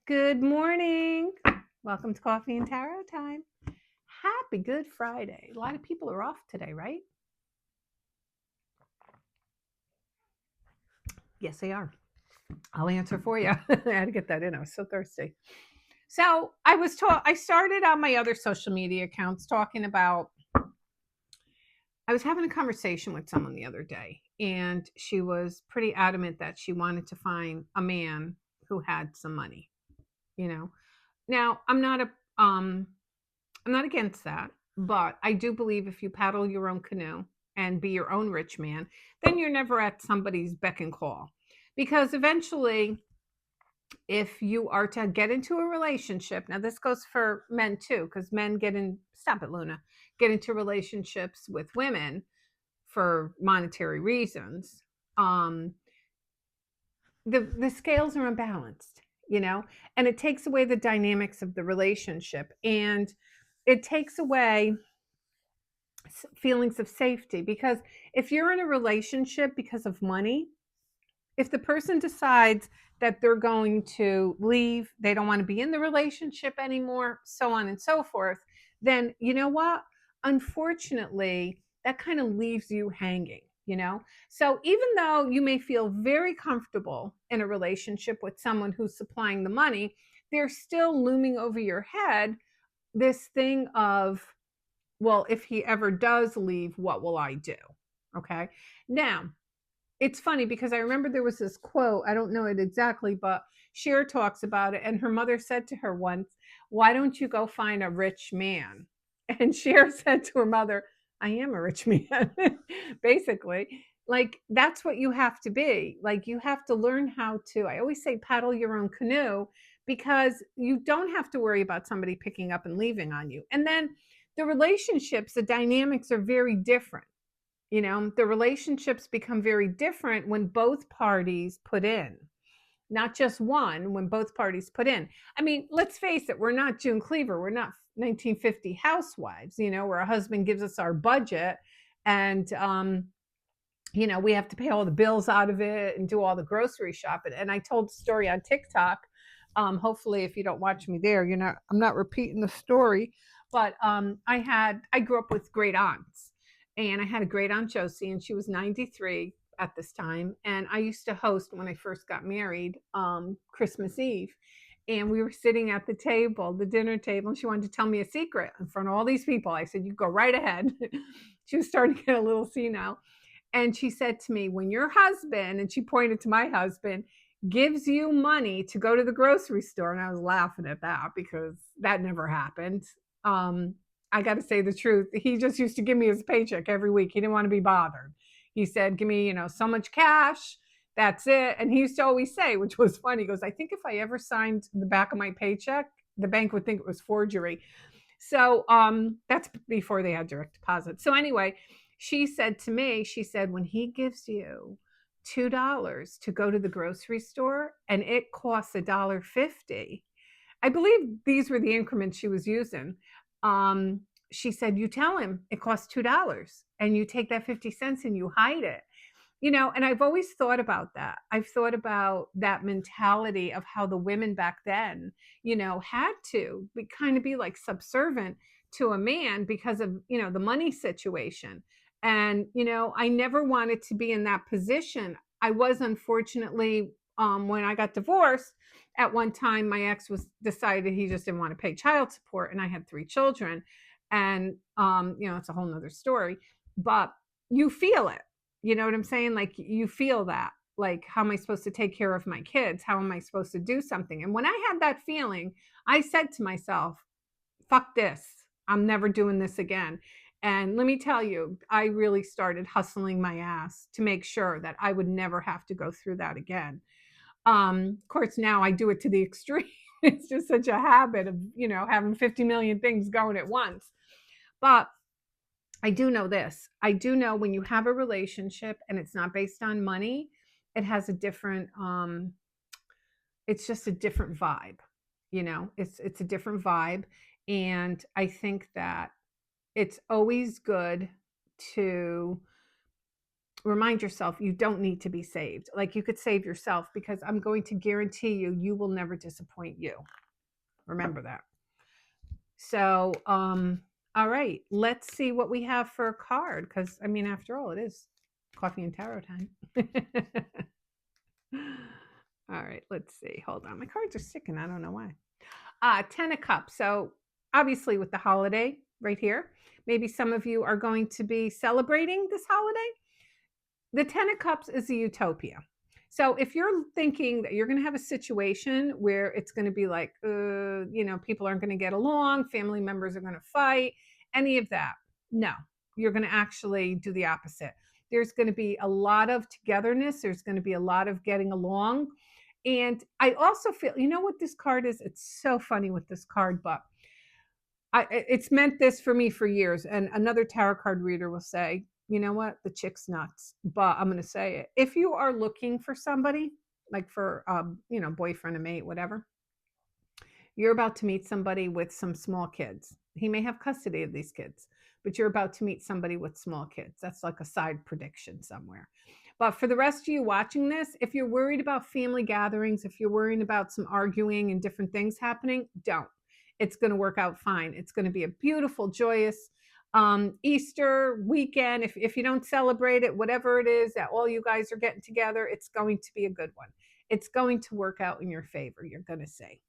Good morning. Welcome to Coffee and Tarot Time. Happy Good Friday. A lot of people are off today, right? Yes, they are. I'll answer for you. I had to get that in. I was so thirsty. So I started on my other social media accounts talking about I was having a conversation with someone the other day, and she was pretty adamant that she wanted to find a man who had some money, you know. Now, I'm not against that, but I do believe if you paddle your own canoe and be your own rich man, then you're never at somebody's beck and call. Because eventually, if you are to get into a relationship, now this goes for men too, because men stop it, Luna, get into relationships with women for monetary reasons. Um, the scales are unbalanced, and it takes away the dynamics of the relationship, and it takes away feelings of safety, because if you're in a relationship because of money, if the person decides that they're going to leave, they don't want to be in the relationship anymore, so on and so forth, then you know what, unfortunately that kind of leaves you hanging. So even though you may feel very comfortable in a relationship with someone who's supplying the money, they're still looming over your head, this thing of, well, if he ever does leave, what will I do? Okay. Now, it's funny because I remember there was this quote, I don't know it exactly, but Cher talks about it. And her mother said to her once, "Why don't you go find a rich man?" And Cher said to her mother, "I am a rich man." Basically, like that's what you have to be. Like you have to learn how to, I always say, paddle your own canoe, because you don't have to worry about somebody picking up and leaving on you. And then the relationships, the dynamics are very different. The relationships become very different when both parties put in, not just one, when both parties put in. I mean, let's face it, we're not June Cleaver. We're not 1950 housewives, where a husband gives us our budget and, we have to pay all the bills out of it and do all the grocery shopping. And I told the story on TikTok. Hopefully, if you don't watch me there, I'm not repeating the story. But I grew up with great aunts, and I had a great aunt Josie, and she was 93 at this time. And I used to host when I first got married, Christmas Eve. And we were sitting at the table, the dinner table, and she wanted to tell me a secret in front of all these people. I said, "You go right ahead." She was starting to get a little senile. And she said to me, "When your husband," and she pointed to my husband, "gives you money to go to the grocery store," and I was laughing at that because that never happened. Um, I got to say the truth. He just used to give me his paycheck every week. He didn't want to be bothered. He said, "Give me, so much cash. That's it." And he used to always say, which was funny, he goes, "I think if I ever signed the back of my paycheck, the bank would think it was forgery." So that's before they had direct deposit. So anyway, she said to me, she said, "When he gives you $2 to go to the grocery store and it costs $1.50," I believe these were the increments she was using. Um, she said, "You tell him it costs $2 and you take that 50 cents and you hide it." And I've always thought about that. I've thought about that mentality of how the women back then, had to be like subservient to a man because of, the money situation. And, I never wanted to be in that position. I was, unfortunately, when I got divorced, at one time my ex was decided he just didn't want to pay child support, and I had 3 children. And it's a whole nother story. But you feel it, you know what I'm saying? Like you feel that. Like, how am I supposed to take care of my kids? How am I supposed to do something? And when I had that feeling, I said to myself, "Fuck this. I'm never doing this again." And let me tell you, I really started hustling my ass to make sure that I would never have to go through that again. Of course, now I do it to the extreme. It's just such a habit of, having 50 million things going at once. But I do know this. I do know when you have a relationship and it's not based on money, it has a different it's just a different vibe. It's a different vibe, and I think that it's always good to remind yourself you don't need to be saved. Like you could save yourself, because I'm going to guarantee you, you will never disappoint you. Remember that. So, all right, let's see what we have for a card. Because, I mean, after all, it is coffee and tarot time. All right, let's see. Hold on. My cards are sticking. I don't know why. 10 of Cups. So, obviously, with the holiday right here, maybe some of you are going to be celebrating this holiday. The 10 of Cups is a utopia. So if you're thinking that you're going to have a situation where it's going to be like, people aren't going to get along, family members are going to fight, any of that, no, you're going to actually do the opposite. There's going to be a lot of togetherness. There's going to be a lot of getting along. And I also feel, you know what this card is? It's so funny with this card, but it's meant this for me for years. And another tarot card reader will say, you know what, the chick's nuts. But I'm going to say it. If you are looking for somebody, like for, boyfriend, a mate, whatever, you're about to meet somebody with some small kids. He may have custody of these kids, but you're about to meet somebody with small kids. That's like a side prediction somewhere. But for the rest of you watching this, if you're worried about family gatherings, if you're worrying about some arguing and different things happening, don't. It's going to work out fine. It's going to be a beautiful, joyous Easter weekend. If you don't celebrate it, whatever it is that all you guys are getting together, it's going to be a good one. It's going to work out in your favor, you're going to see.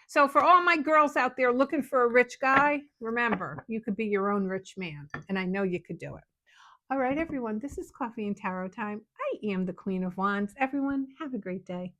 So for all my girls out there looking for a rich guy, remember, you could be your own rich man, and I know you could do it. All right, everyone, this is Coffee and Tarot time. I am the Queen of Wands. Everyone, have a great day.